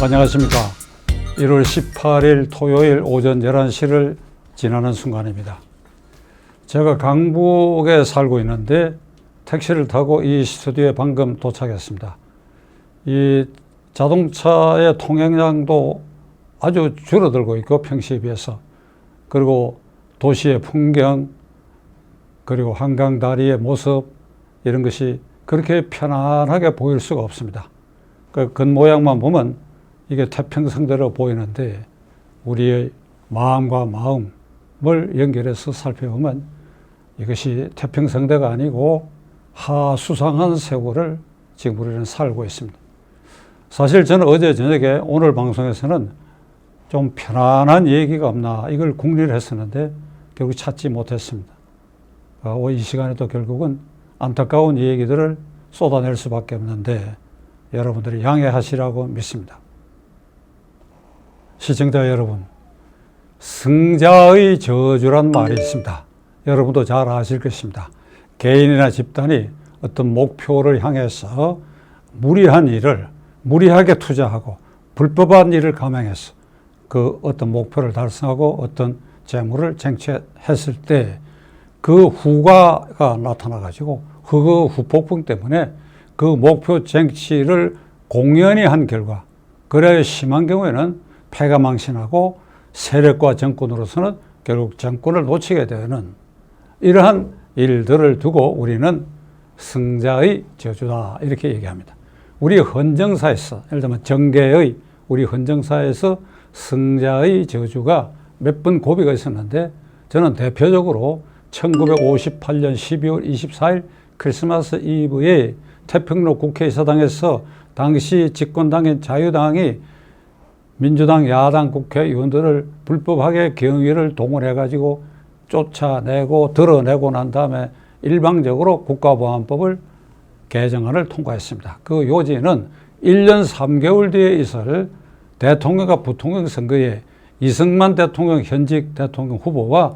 안녕하십니까. 1월 18일 토요일 오전 11시를 지나는 순간입니다. 제가 강북에 살고 있는데 택시를 타고 이 스튜디오에 방금 도착했습니다. 이 자동차의 통행량도 아주 줄어들고 있고 평시에 비해서, 그리고 도시의 풍경, 그리고 한강 다리의 모습, 이런 것이 그렇게 편안하게 보일 수가 없습니다. 그 겉모양만 보면 이게 태평성대로 보이는데, 우리의 마음과 마음을 연결해서 살펴보면 이것이 태평성대가 아니고 하수상한 세월을 지금 우리는 살고 있습니다. 사실 저는 어제 저녁에 오늘 방송에서는 좀 편안한 얘기가 없나 이걸 궁리를 했었는데 결국 찾지 못했습니다. 이 시간에도 결국은 안타까운 얘기들을 쏟아낼 수밖에 없는데 여러분들이 양해하시라고 믿습니다. 시청자 여러분, 승자의 저주란 말이 있습니다. 여러분도 잘 아실 것입니다. 개인이나 집단이 어떤 목표를 향해서 무리한 일을 무리하게 투자하고 불법한 일을 감행해서 그 어떤 목표를 달성하고 어떤 재물을 쟁취했을 때 그 후과가 나타나가지고 그 후폭풍 때문에 그 목표 쟁취를 공연히 한 결과, 그래 심한 경우에는 패가 망신하고 세력과 정권으로서는 결국 정권을 놓치게 되는 이러한 일들을 두고 우리는 승자의 저주다 이렇게 얘기합니다. 우리 헌정사에서, 예를 들면 정계의 우리 헌정사에서 승자의 저주가 몇 번 고비가 있었는데, 저는 대표적으로 1958년 12월 24일 크리스마스 이브에 태평로 국회의사당에서 당시 집권당인 자유당이 민주당 야당 국회의원들을 불법하게 경위를 동원해가지고 쫓아내고 드러내고 난 다음에 일방적으로 국가보안법을 개정안을 통과했습니다. 그 요지는 1년 3개월 뒤에 있을 대통령과 부통령 선거에 이승만 대통령 현직 대통령 후보와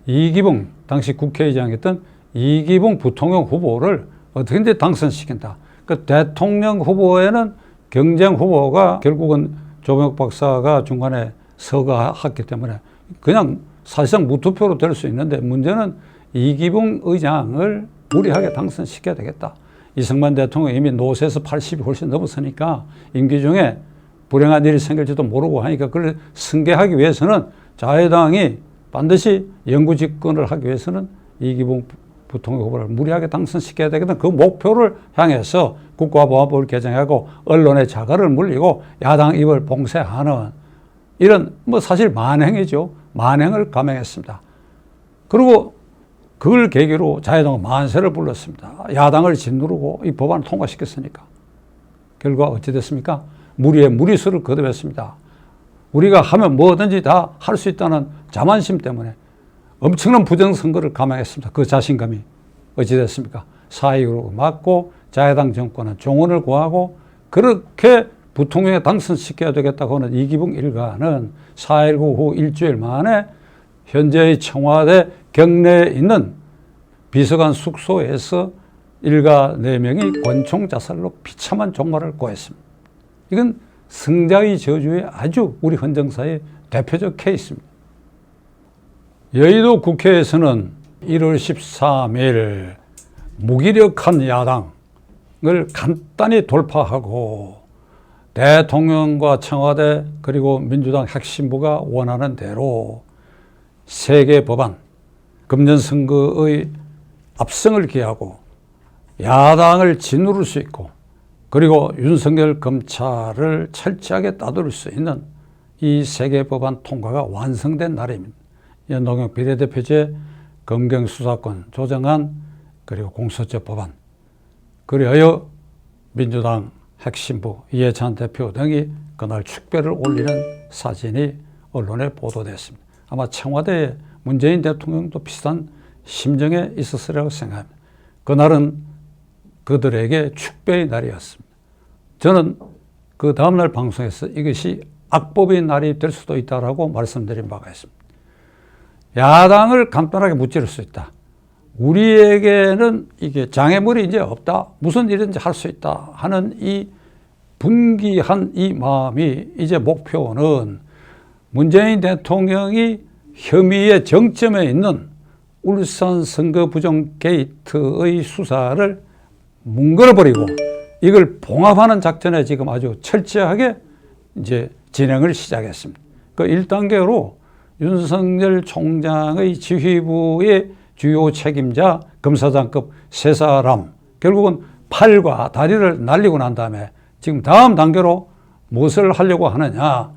이기붕 당시 국회의장이었던 이기붕 부통령 후보를 어떻게든지 당선시킨다. 그 대통령 후보에는 경쟁 후보가 결국은 조명욱 박사가 중간에 서거했기 때문에 그냥 사실상 무투표로 될 수 있는데, 문제는 이기붕 의장을 무리하게 당선시켜야 되겠다. 이승만 대통령이 이미 노세에서 80이 훨씬 넘었으니까 임기 중에 불행한 일이 생길지도 모르고 하니까 그걸 승계하기 위해서는 자유당이 반드시 영구 집권을 하기 위해서는 이기붕 부통령 후보를 무리하게 당선시켜야 되겠다. 그 목표를 향해서 국가보안법을 개정하고 언론의 자갈을 물리고 야당 입을 봉쇄하는 이런 사실 만행이죠. 만행을 감행했습니다. 그리고 그걸 계기로 자유당은 만세를 불렀습니다. 야당을 짓누르고 이 법안을 통과시켰으니까. 결과 어찌 됐습니까? 무리에 무리수를 거듭했습니다. 우리가 하면 뭐든지 다 할 수 있다는 자만심 때문에 엄청난 부정선거를 감행했습니다. 그 자신감이 어찌 됐습니까? 4.19로 맞고 자유당 정권은 종언을 구하고 그렇게 부통령에 당선시켜야 되겠다고 하는 이기붕 일가는 4.19 후 일주일 만에 현재의 청와대 경내에 있는 비서관 숙소에서 일가 4명이 권총 자살로 비참한 종말을 고했습니다. 이건 승자의 저주의 아주 우리 헌정사의 대표적 케이스입니다. 여의도 국회에서는 1월 13일 무기력한 야당을 간단히 돌파하고 대통령과 청와대 그리고 민주당 핵심부가 원하는 대로 3개 법안, 금년 선거의 압승을 기하고 야당을 짓누를 수 있고 그리고 윤석열 검찰을 철저하게 따돌릴 수 있는 이 3개 법안 통과가 완성된 날입니다. 연동형 비례대표제, 검경수사권 조정안, 그리고 공수처 법안, 그리하여 민주당 핵심부 이해찬 대표 등이 그날 축배를 올리는 사진이 언론에 보도됐습니다. 아마 청와대의 문재인 대통령도 비슷한 심정에 있었으리라고 생각합니다. 그날은 그들에게 축배의 날이었습니다. 저는 그 다음날 방송에서 이것이 악법의 날이 될 수도 있다라고 말씀드린 바가 있습니다. 야당을 간단하게 무찌를 수 있다. 우리에게는 이게 장애물이 이제 없다. 무슨 일이든지 할 수 있다 하는 이 분기한 이 마음이 이제 목표는 문재인 대통령이 혐의의 정점에 있는 울산 선거 부정 게이트의 수사를 뭉글어버리고 이걸 봉합하는 작전에 지금 아주 철저하게 이제 진행을 시작했습니다. 그 1단계로 윤석열 총장의 지휘부의 주요 책임자 검사장급 세 사람, 결국은 팔과 다리를 날리고 난 다음에 지금 다음 단계로 무엇을 하려고 하느냐,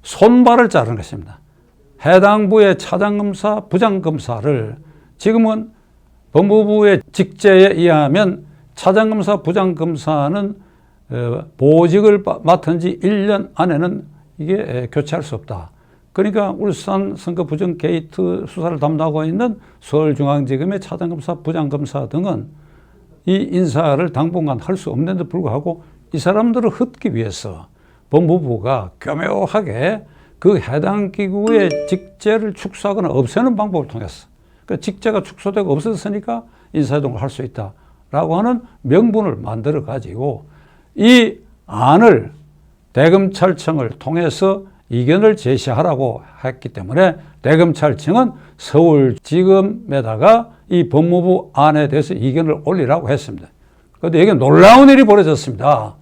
손발을 자르는 것입니다. 해당 부의 차장검사, 부장검사를 지금은 법무부의 직제에 의하면 차장검사, 부장검사는 보직을 맡은 지 1년 안에는 이게 교체할 수 없다. 그러니까 울산 선거 부정 게이트 수사를 담당하고 있는 서울중앙지검의 차장검사, 부장검사 등은 이 인사를 당분간 할 수 없는데 불구하고 이 사람들을 흩기 위해서 법무부가 교묘하게 그 해당 기구의 직제를 축소하거나 없애는 방법을 통해서, 그 직제가 축소되고 없어졌으니까 인사이동을 할 수 있다라고 하는 명분을 만들어 가지고 이 안을 대검찰청을 통해서 이견을 제시하라고 했기 때문에 대검찰청은 서울지검에다가 이 법무부 안에 대해서 이견을 올리라고 했습니다. 그런데 이게 놀라운 일이 벌어졌습니다.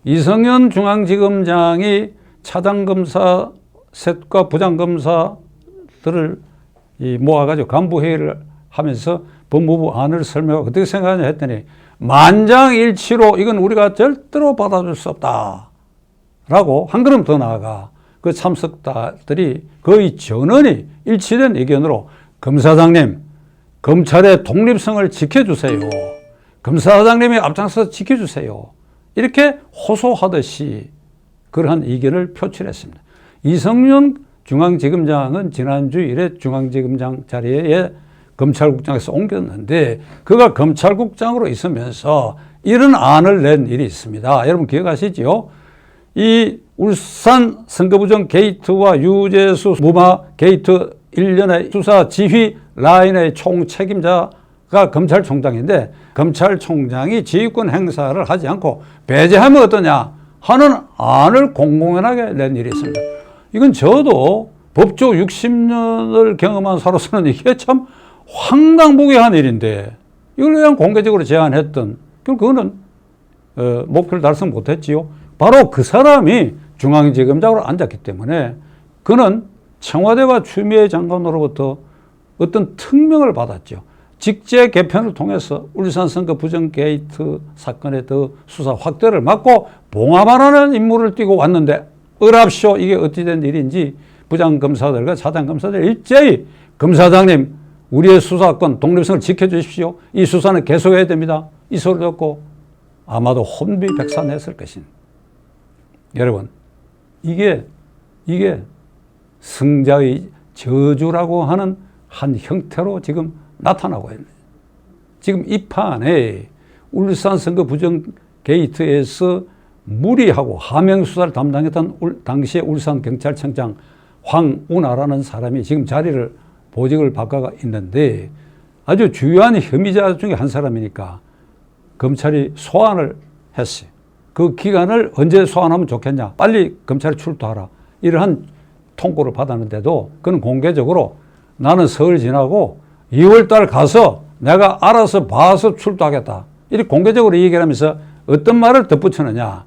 이성현 중앙지검장이 차장검사 셋과 부장검사들을 모아가지고 간부회의를 하면서 법무부 안을 설명하고 어떻게 생각하냐 했더니 만장일치로 이건 우리가 절대로 받아줄 수 없다 라고 한 걸음 더 나아가 그 참석자들이 거의 전원이 일치된 의견으로 검사장님, 검찰의 독립성을 지켜주세요. 검사장님이 앞장서서 지켜주세요. 이렇게 호소하듯이 그러한 의견을 표출했습니다. 이성윤 중앙지검장은 지난주일에 중앙지검장 자리에 검찰국장에서 옮겼는데 그가 검찰국장으로 있으면서 이런 안을 낸 일이 있습니다. 여러분 기억하시죠? 이 울산 선거부정 게이트와 유재수 무마 게이트 일련의 수사 지휘 라인의 총책임자가 검찰총장인데 검찰총장이 지휘권 행사를 하지 않고 배제하면 어떠냐 하는 안을 공공연하게 낸 일이 있습니다. 이건 저도 법조 60년을 경험한 사로서는 이게 참 황당무계한 일인데 이걸 그냥 공개적으로 제안했던 그거는 목표를 달성 못했지요. 바로 그 사람이 중앙지검장으로 앉았기 때문에 그는 청와대와 추미애 장관으로부터 어떤 특명을 받았죠. 직제 개편을 통해서 울산 선거 부정 게이트 사건의 더 수사 확대를 막고 봉합하라는 임무를 띠고 왔는데 어랍쇼 이게 어찌된 일인지 부장검사들과 차장검사들 일제히 검사장님 우리의 수사권 독립성을 지켜주십시오. 이 수사는 계속해야 됩니다. 이 소리 듣고 아마도 혼비백산했을 것입니다. 여러분 이게 승자의 저주라고 하는 한 형태로 지금 나타나고 있는 지금 이 판에 울산 선거 부정 게이트에서 무리하고 하명 수사를 담당했던 당시의 울산 경찰청장 황운하라는 사람이 지금 자리를 보직을 바꿔가 있는데 아주 주요한 혐의자 중에 한 사람이니까 검찰이 소환을 했어요. 그 기간을 언제 소환하면 좋겠냐, 빨리 검찰에 출두하라, 이러한 통보를 받았는데도 그는 공개적으로 나는 서울 지나고 2월달 가서 내가 알아서 봐서 출두하겠다 이렇게 공개적으로 얘기를 하면서 어떤 말을 덧붙이느냐,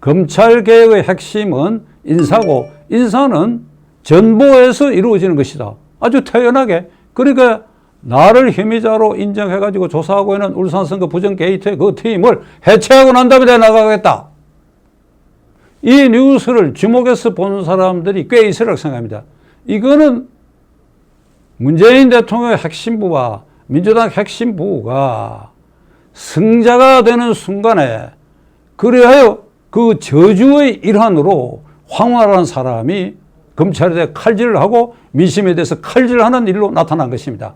검찰개혁의 핵심은 인사고 인사는 전보에서 이루어지는 것이다. 아주 태연하게. 그러니까 나를 혐의자로 인정해가지고 조사하고 있는 울산 선거 부정 게이트의 그 팀을 해체하고 난 다음에 내가 나가겠다. 이 뉴스를 주목해서 본 사람들이 꽤 있으라고 생각합니다. 이거는 문재인 대통령의 핵심부와 민주당 핵심부가 승자가 되는 순간에 그래야 그 저주의 일환으로 황운하라는 사람이 검찰에 대해 칼질을 하고 민심에 대해서 칼질하는 일로 나타난 것입니다.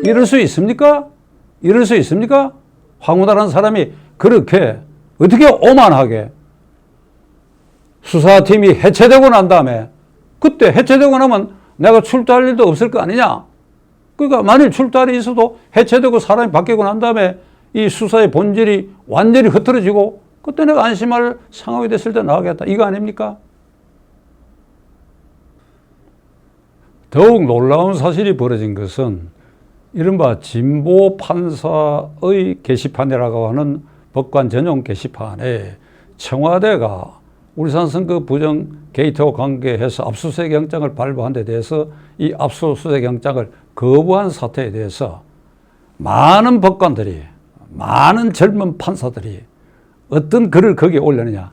이럴 수 있습니까? 이럴 수 있습니까? 황운하라는 사람이 그렇게 어떻게 오만하게 수사팀이 해체되고 난 다음에 그때 해체되고 나면 내가 출두할 일도 없을 거 아니냐? 그러니까 만일 출두할 일이 있어도 해체되고 사람이 바뀌고 난 다음에 이 수사의 본질이 완전히 흐트러지고 그때 내가 안심할 상황이 됐을 때 나가겠다. 이거 아닙니까? 더욱 놀라운 사실이 벌어진 것은 이른바 진보 판사의 게시판이라고 하는 법관 전용 게시판에 청와대가 울산 선거 부정 게이트와 관계해서 압수수색 영장을 발부한 데 대해서 이 압수수색 영장을 거부한 사태에 대해서 많은 법관들이, 많은 젊은 판사들이 어떤 글을 거기에 올렸느냐.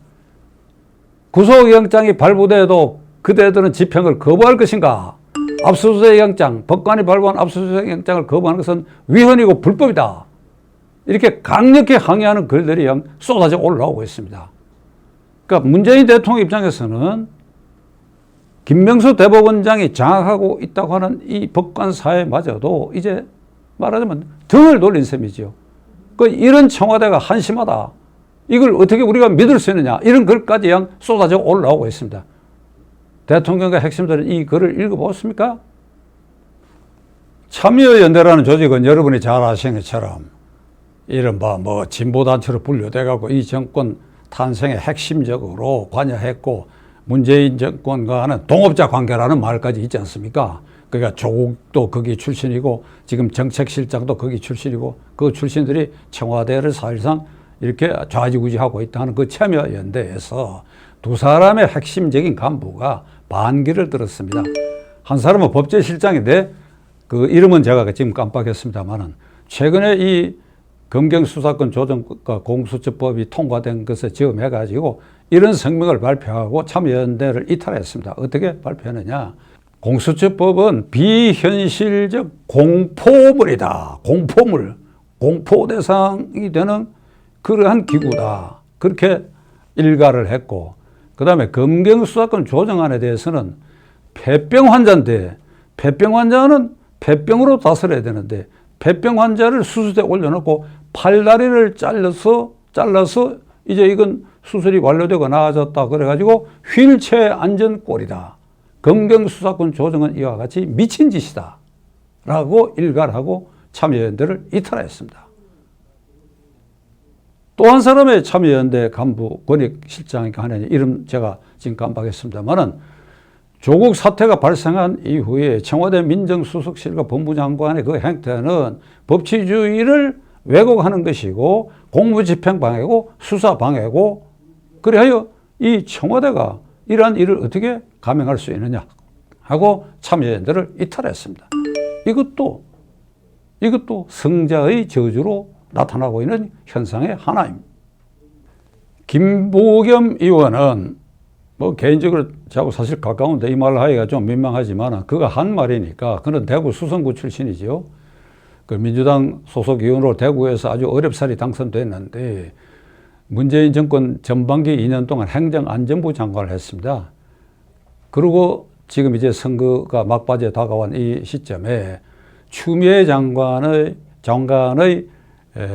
구속영장이 발부돼도 그대들은 집행을 거부할 것인가? 압수수색 영장, 법관이 발부한 압수수색 영장을 거부하는 것은 위헌이고 불법이다. 이렇게 강력히 항의하는 글들이 쏟아져 올라오고 있습니다. 그러니까 문재인 대통령 입장에서는 김명수 대법원장이 장악하고 있다고 하는 이 법관 사회마저도 이제 말하자면 등을 돌린 셈이죠. 이런 청와대가 한심하다. 이걸 어떻게 우리가 믿을 수 있느냐. 이런 글까지 쏟아져 올라오고 있습니다. 대통령과 핵심들은 이 글을 읽어보았습니까? 참여연대라는 조직은 여러분이 잘 아시는 것처럼 이른바 진보단체로 분류돼가고 이 정권 탄생에 핵심적으로 관여했고 문재인 정권과는 동업자 관계라는 말까지 있지 않습니까? 그러니까 조국도 거기 출신이고 지금 정책실장도 거기 출신이고 그 출신들이 청와대를 사실상 이렇게 좌지우지하고 있다는 그 참여연대에서 두 사람의 핵심적인 간부가 반기를 들었습니다. 한 사람은 법제실장인데 그 이름은 제가 지금 깜빡했습니다만은 최근에 이 검경수사권 조정과 공수처법이 통과된 것에 지음해가지고 이런 성명을 발표하고 참여연대를 이탈했습니다. 어떻게 발표했느냐. 공수처법은 비현실적 공포물이다. 공포물, 공포 대상이 되는 그러한 기구다. 그렇게 일가를 했고 그 다음에 검경수사권 조정안에 대해서는 폐병 환자인데 폐병 환자는 폐병으로 다스려야 되는데 폐병 환자를 수술대에 올려놓고 팔다리를 잘라서 이제 이건 수술이 완료되고 나아졌다 그래가지고 휠체어 안전 꼴이다. 검경수사권 조정은 이와 같이 미친 짓이다 라고 일가를 하고 참여연대를 이탈했습니다. 또 한 사람의 참여연대 간부 권익실장이 하는 이름 제가 지금 깜빡했습니다만은 조국 사태가 발생한 이후에 청와대 민정수석실과 법무장관의 그 행태는 법치주의를 왜곡하는 것이고 공무집행 방해고 수사 방해고 그래야 이 청와대가 이러한 일을 어떻게 감행할 수 있느냐 하고 참여연대를 이탈했습니다. 이것도 성자의 저주로 나타나고 있는 현상의 하나입니다. 김부겸 의원은 개인적으로 저하고 사실 가까운데 이 말을 하기가 좀 민망하지만 그가 한 말이니까 그는 대구 수성구 출신이죠. 그 민주당 소속 의원으로 대구에서 아주 어렵사리 당선됐는데 문재인 정권 전반기 2년 동안 행정안전부 장관을 했습니다. 그리고 지금 이제 선거가 막바지에 다가온 이 시점에 추미애 장관의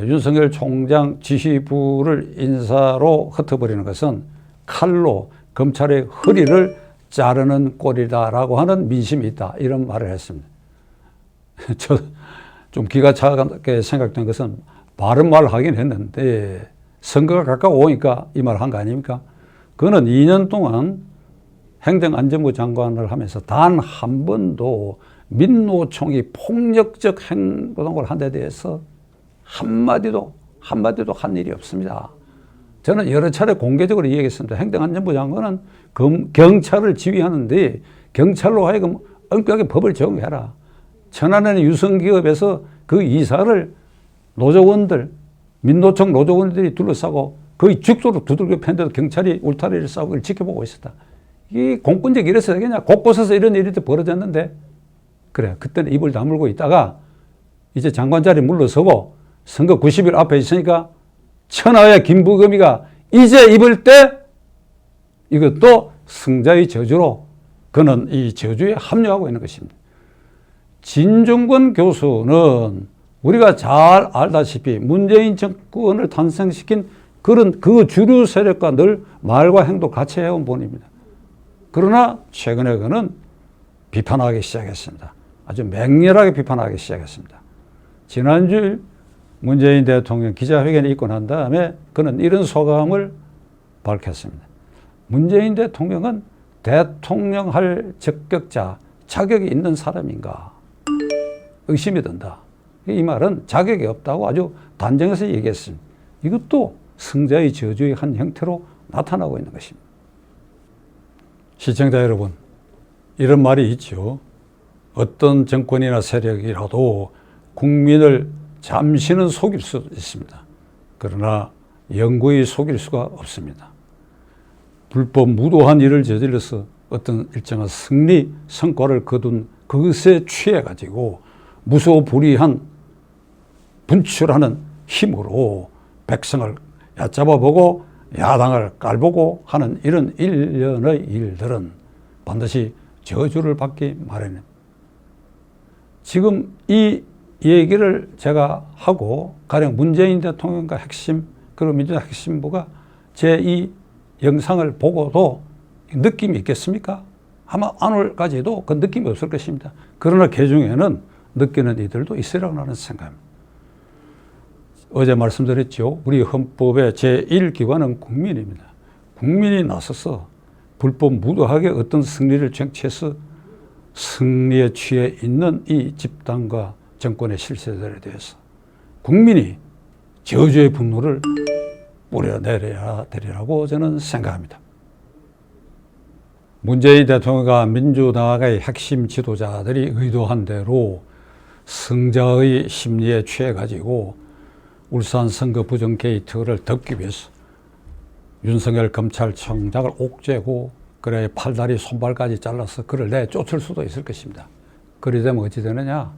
윤석열 총장 지휘부를 인사로 흩어버리는 것은 칼로 검찰의 허리를 자르는 꼴이다라고 하는 민심이 있다. 이런 말을 했습니다. 저 좀 기가 차게 생각된 것은 바른 말을 하긴 했는데 선거가 가까워오니까 이 말을 한 거 아닙니까? 그는 2년 동안 행정안전부 장관을 하면서 단 한 번도 민노총이 폭력적 행동을 한 데 대해서 한마디도 한 일이 없습니다. 저는 여러 차례 공개적으로 얘기했습니다. 행정안전부 장관은 경찰을 지휘하는데 경찰로 하여금 엄격하게 법을 적용해라. 천안에는 유성기업에서 그 이사를 노조원들, 민노총 노조원들이 둘러싸고 거의 죽도록 두들겨 팼는데도 경찰이 울타리를 싸고 그걸 지켜보고 있었다. 이 공권력 이래서 되겠냐? 곳곳에서 이런 일이 벌어졌는데 그래 그때는 입을 다물고 있다가 이제 장관 자리 물러서고 선거 90일 앞에 있으니까 천하의 김부겸이가 이제 입을 때 이것도 승자의 저주로 그는 이 저주에 합류하고 있는 것입니다. 진중권 교수는 우리가 잘 알다시피 문재인 정권을 탄생시킨 그런 그 주류 세력과 늘 말과 행동 같이 해온 분입니다. 그러나 최근에 그는 비판하기 시작했습니다. 아주 맹렬하게 비판하기 시작했습니다. 지난주일 문재인 대통령 기자회견이 있고 난 다음에 그는 이런 소감을 밝혔습니다. 문재인 대통령은 대통령 할 적격자, 자격이 있는 사람인가 의심이 든다. 이 말은 자격이 없다고 아주 단정해서 얘기했습니다. 이것도 승자의 저주의 한 형태로 나타나고 있는 것입니다. 시청자 여러분, 이런 말이 있죠. 어떤 정권이나 세력이라도 국민을 잠시는 속일 수 있습니다. 그러나 영구히 속일 수가 없습니다. 불법 무도한 일을 저질러서 어떤 일정한 승리, 성과를 거둔 그것에 취해가지고 무소불위한 분출하는 힘으로 백성을 얕잡아보고 야당을 깔보고 하는 이런 일련의 일들은 반드시 저주를 받기 마련입니다. 지금 이 얘기를 제가 하고 가령 문재인 대통령과 핵심 그리고 민주당 핵심부가 제 이 영상을 보고도 느낌이 있겠습니까? 아마 오늘까지도 그 느낌이 없을 것입니다. 그러나 그 중에는 느끼는 이들도 있으라고 하는 생각입니다. 어제 말씀드렸죠. 우리 헌법의 제1기관은 국민입니다. 국민이 나서서 불법 무도하게 어떤 승리를 쟁취해서 승리에 취해 있는 이 집단과 정권의 실세들에 대해서 국민이 저주의 분노를 뿌려내려야 되리라고 저는 생각합니다. 문재인 대통령과 민주당의 핵심 지도자들이 의도한 대로 승자의 심리에 취해가지고 울산 선거 부정 게이트를 덮기 위해서 윤석열 검찰총장을 옥죄고 그래 팔다리 손발까지 잘라서 그를 내쫓을 수도 있을 것입니다. 그리 되면 어찌 되느냐?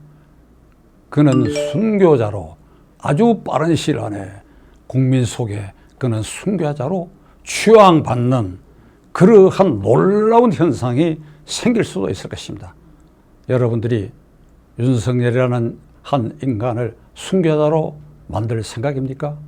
그는 순교자로 아주 빠른 시일 안에 국민 속에 그는 순교자로 추앙받는 그러한 놀라운 현상이 생길 수도 있을 것입니다. 여러분들이 윤석열이라는 한 인간을 순교자로 만들 생각입니까?